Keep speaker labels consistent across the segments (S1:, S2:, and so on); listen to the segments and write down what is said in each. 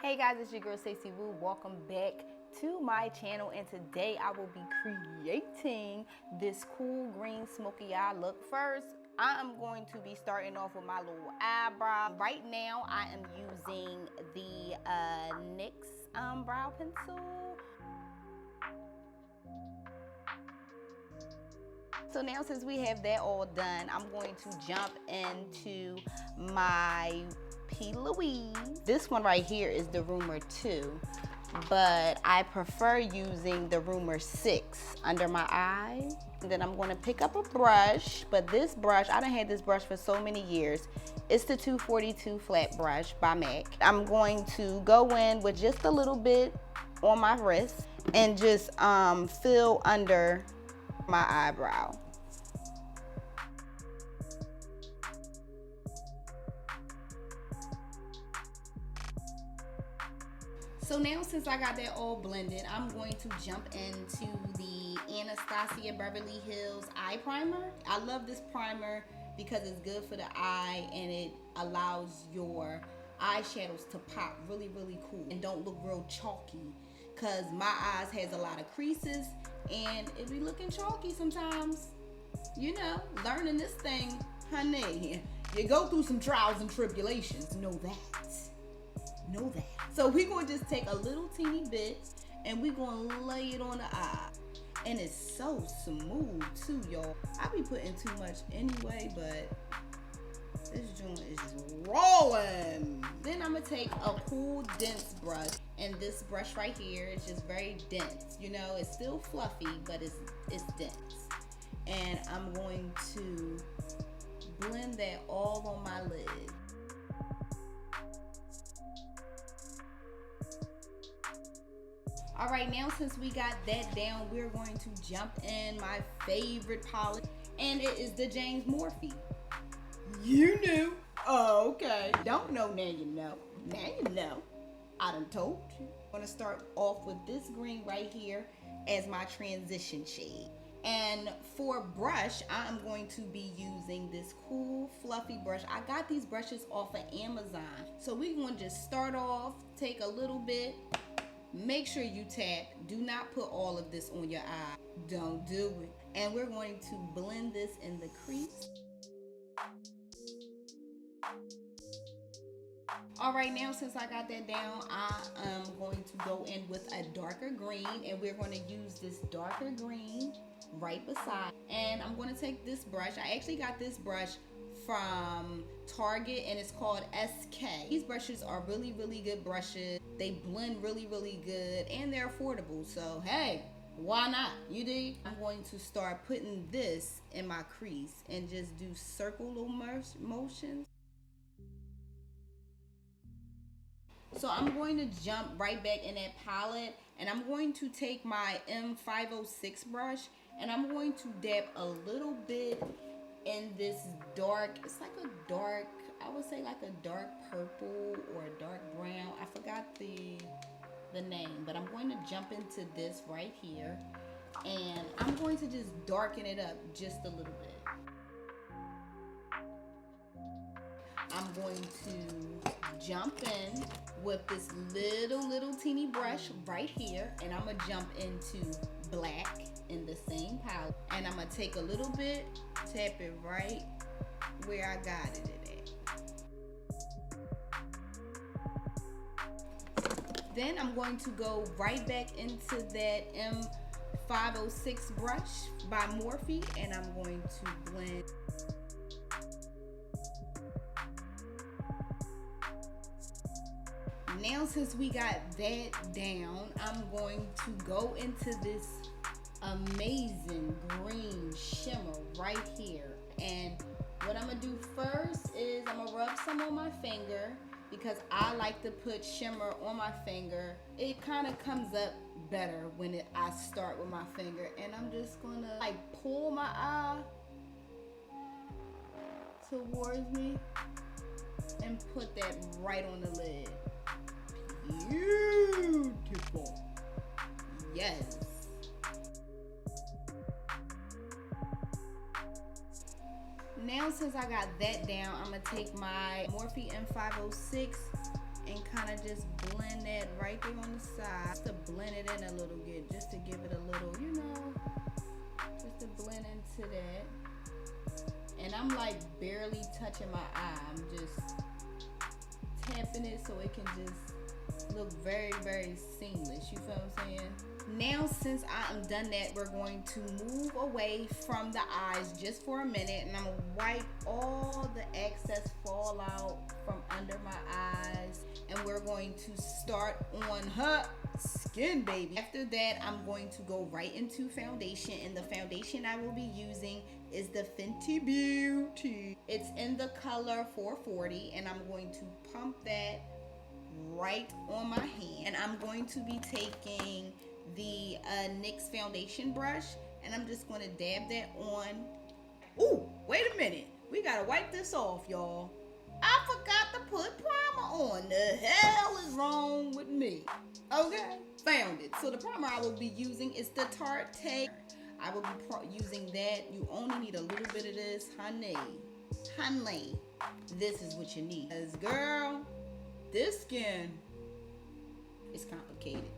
S1: Hey guys, it's your girl StacieWo. Welcome back to my channel, and today I will be creating this cool green smoky eye look. First, I am going to be starting off with my little eyebrow. Right now, I am using the NYX brow pencil. So now, since we have that all done, I'm going to jump into my Louise. This one right here is the Rumor 2, but I prefer using the Rumor 6 under my eye. And then I'm going to pick up a brush, but this brush, I done had this brush for so many years. It's the 242 flat brush by MAC. I'm going to go in with just a little bit on my wrist and just fill under my eyebrow. So now, since I got that all blended, I'm going to jump into the Anastasia Beverly Hills eye primer. I love this primer because it's good for the eye and it allows your eyeshadows to pop really, really cool and don't look real chalky, because my eyes has a lot of creases and it be looking chalky sometimes. You know, learning this thing, honey, you go through some trials and tribulations. Know that. Know that. So we're going to just take a little teeny bit and we're going to lay it on the eye. And it's so smooth too, y'all. I be putting too much anyway, but this joint is rolling. Then I'm going to take a cool, dense brush. And this brush right here is just very dense. You know, it's still fluffy, but it's dense. And I'm going to blend that all on my lid. All right, now since we got that down, we're going to jump in my favorite palette, and it is the James Morphe. You knew. Oh, okay. Don't know, now you know. Now you know. I done told you. I'm gonna start off with this green right here as my transition shade. And for brush, I'm going to be using this cool fluffy brush. I got these brushes off of Amazon. So we're gonna just start off, take a little bit. Make sure you tap. Do not put all of this on your eye. Don't do it. And we're going to blend this in the crease. All right, now since I got that down, I am going to go in with a darker green, and we're going to use this darker green right beside. And I'm going to take this brush. I actually got this brush from Target, and it's called SK. These brushes are really, really good brushes. They blend really, really good, and they're affordable. So hey, why not? You dig? I'm going to start putting this in my crease and just do circle motions. So I'm going to jump right back in that palette, and I'm going to take my M506 brush, and I'm going to dab a little bit in this dark, it's like a dark, I would say like a dark purple or a dark brown. I forgot the name, but I'm going to jump into this right here, and I'm going to just darken it up just a little bit. I'm going to jump in with this little teeny brush right here, and I'm gonna jump into black in the same palette, and I'm gonna take a little bit, tap it right where I got it at. Then I'm going to go right back into that M506 brush by Morphe, and I'm going to blend. Now since we got that down, I'm going to go into this amazing green shimmer right here. And what I'm gonna do first is I'm gonna rub some on my finger, because I like to put shimmer on my finger. It kind of comes up better when I start with my finger. And I'm just gonna like pull my eye towards me and put that right on the lid. Beautiful. Yes. Now since I got that down, I'm gonna take my Morphe M506 and kind of just blend that right there on the side. Just to blend it in a little bit, just to give it a little, you know, just to blend into that. And I'm like barely touching my eye. I'm just tapping it so it can just look very, very seamless. You feel what I'm saying? Now, since I'm done that, we're going to move away from the eyes just for a minute, and I'm gonna wipe all the excess fallout from under my eyes, and we're going to start on her skin, baby. After that, I'm going to go right into foundation, and the foundation I will be using is the Fenty Beauty. It's in the color 440, and I'm going to pump that right on my hand, and I'm going to be taking the NYX foundation brush, and I'm just going to dab that on. Ooh, wait a minute, we gotta wipe this off, y'all. I forgot to put primer on. The hell is wrong with me? Okay, found it. So the primer I will be using is the Tarte. I will be using that. You only need a little bit of this, honey. This is what you need. Because girl, this skin is complicated.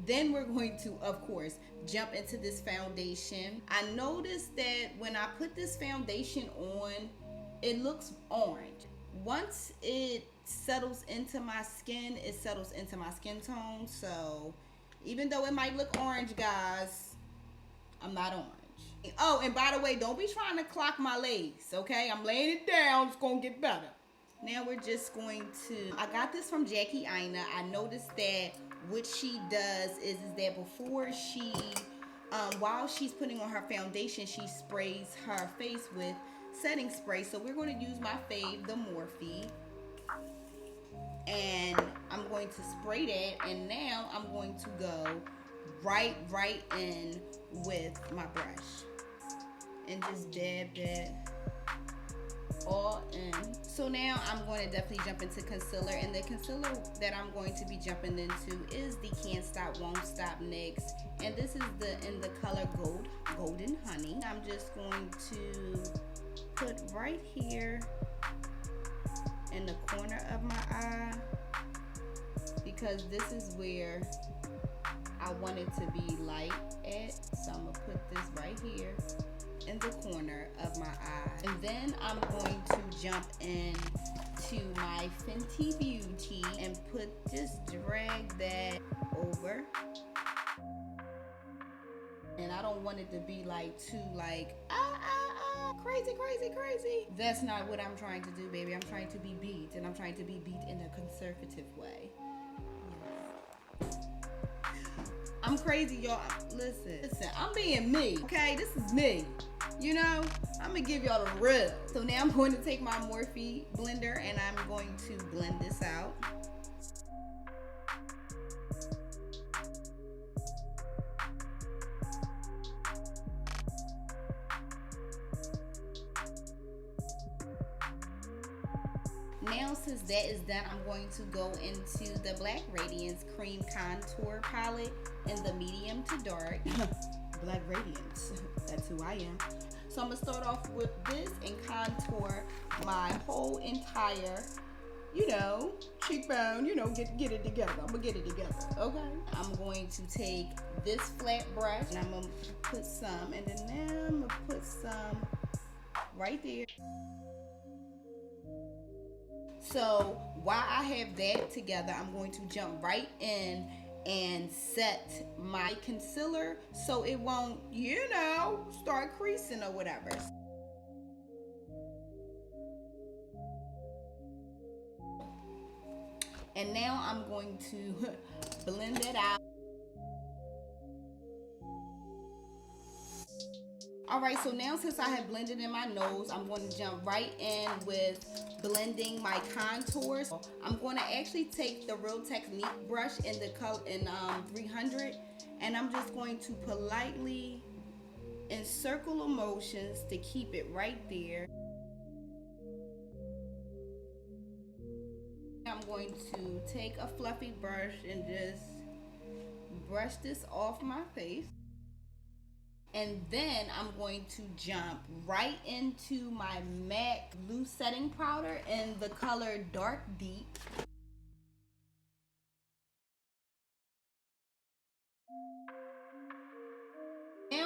S1: Then we're going to, of course, jump into this foundation. I noticed that when I put this foundation on, it looks orange. Once it settles into my skin, it settles into my skin tone. So even though it might look orange, guys, I'm not orange. Oh, and by the way, don't be trying to clock my lace, okay? I'm laying it down. It's going to get better. Now we're just going to, I got this from Jackie Aina. I noticed that what she does is that before she, while she's putting on her foundation, she sprays her face with setting spray. So we're going to use my fave, the Morphe. And I'm going to spray that. And now I'm going to go right in with my brush. And just dab that all in. So now I'm going to definitely jump into concealer, and the concealer that I'm going to be jumping into is the Can't Stop Won't Stop NYX, and this is in the color Golden Honey. I'm just going to put right here in the corner of my eye, because this is where I want it to be light at. So I'm gonna put this right here in the corner of my eye, and then I'm going to jump in to my Fenty Beauty and just drag that over. And I don't want it to be like too like crazy. That's not what I'm trying to do, baby. I'm trying to be beat, and I'm trying to be beat in a conservative way. I'm crazy, y'all. Listen, I'm being me, okay? This is me. You know, I'm gonna give y'all the real. So now I'm going to take my Morphe blender, and I'm going to blend this out. Now, since that is done, I'm going to go into the Black Radiance Cream Contour Palette in the medium to dark. Black Radiance, that's who I am. So I'm gonna start off with this and contour my whole entire, you know, cheekbone, you know, get it together. I'm gonna get it together, okay? I'm going to take this flat brush, and I'm gonna put some, and then now I'm gonna put some right there. So while I have that together, I'm going to jump right in and set my concealer so it won't, you know, start creasing or whatever. And now I'm going to blend it out. Alright, so now since I have blended in my nose, I'm going to jump right in with blending my contours. I'm going to actually take the Real Technique brush in the color in 300, and I'm just going to politely encircle motions to keep it right there. I'm going to take a fluffy brush and just brush this off my face. And then I'm going to jump right into my MAC loose setting powder in the color Dark Deep.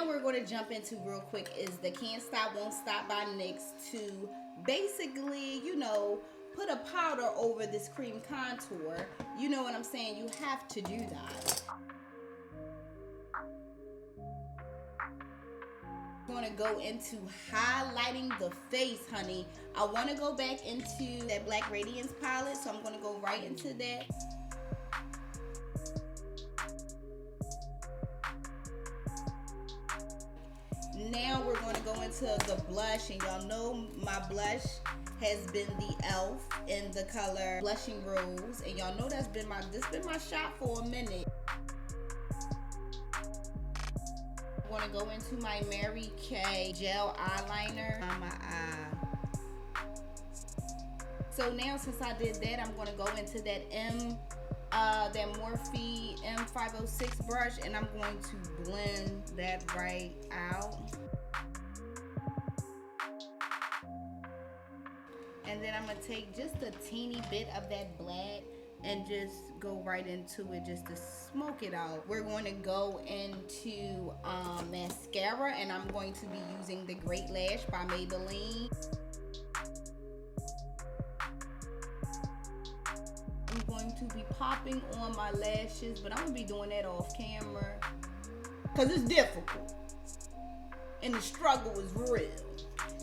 S1: now we're going to jump into real quick is the Can't Stop Won't Stop by NYX to basically, you know, put a powder over this cream contour. You know what I'm saying? You have to do that. I'm going to go into highlighting the face, honey. I want to go back into that Black Radiance palette, so I'm going to go right into that. Now we're going to go into the blush, and y'all know my blush has been the e.l.f. in the color Blushing Rose, and y'all know this been my shop for a minute. I'm going to go into my Mary Kay gel eyeliner on my eye. So now since I did that, I'm going to go into that Morphe M506 brush, and I'm going to blend that right out. And then I'm going to take just a teeny bit of that black and just go right into it just to smoke it out. We're going to go into mascara, and I'm going to be using the Great Lash by Maybelline. I'm going to be popping on my lashes, but I'm going to be doing that off camera because it's difficult and the struggle is real.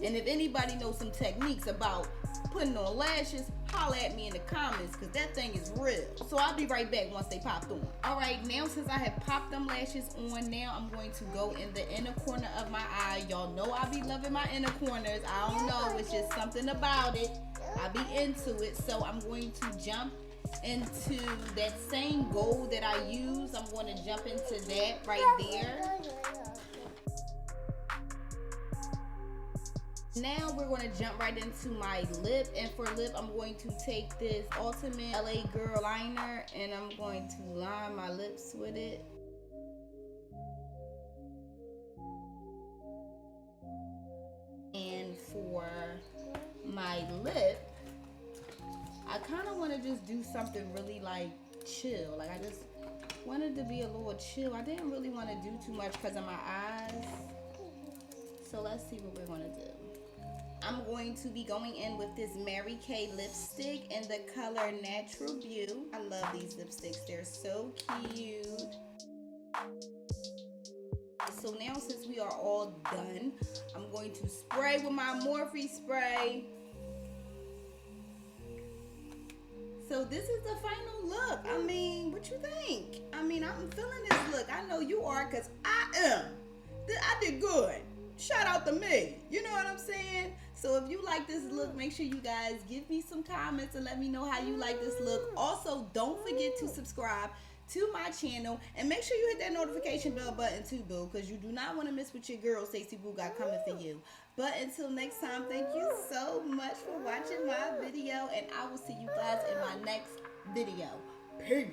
S1: And if anybody knows some techniques about putting on lashes, holla at me in the comments because that thing is real. So I'll be right back once they popped on. All right, now since I have popped them lashes on, now I'm going to go in the inner corner of my eye. Y'all know I be loving my inner corners. I don't know, it's just something about it. I be into it. So I'm going to jump into that same gold that I use. I'm going to jump into that right there. Now we're going to jump right into my lip, and for lip I'm going to take this Ultimate LA Girl liner and I'm going to line my lips with it. And for my lip, I kind of want to just do something really like chill. Like I just wanted to be a little chill. I didn't really want to do too much because of my eyes. So let's see what we're going to do. I'm going to be going in with this Mary Kay lipstick in the color Natural Beauty. I love these lipsticks. They're so cute. So now since we are all done, I'm going to spray with my Morphe spray. So this is the final look. I mean, what you think? I mean, I'm feeling this look. I know you are because I am. I did good. Shout out to me. You know what I'm saying? So if you like this look, make sure you guys give me some comments and let me know how you like this look. Also, don't forget to subscribe to my channel and make sure you hit that notification bell button too, boo, because you do not want to miss what your girl StacieWo got coming for you. But until next time, thank you so much for watching my video, and I will see you guys in my next video. Peace.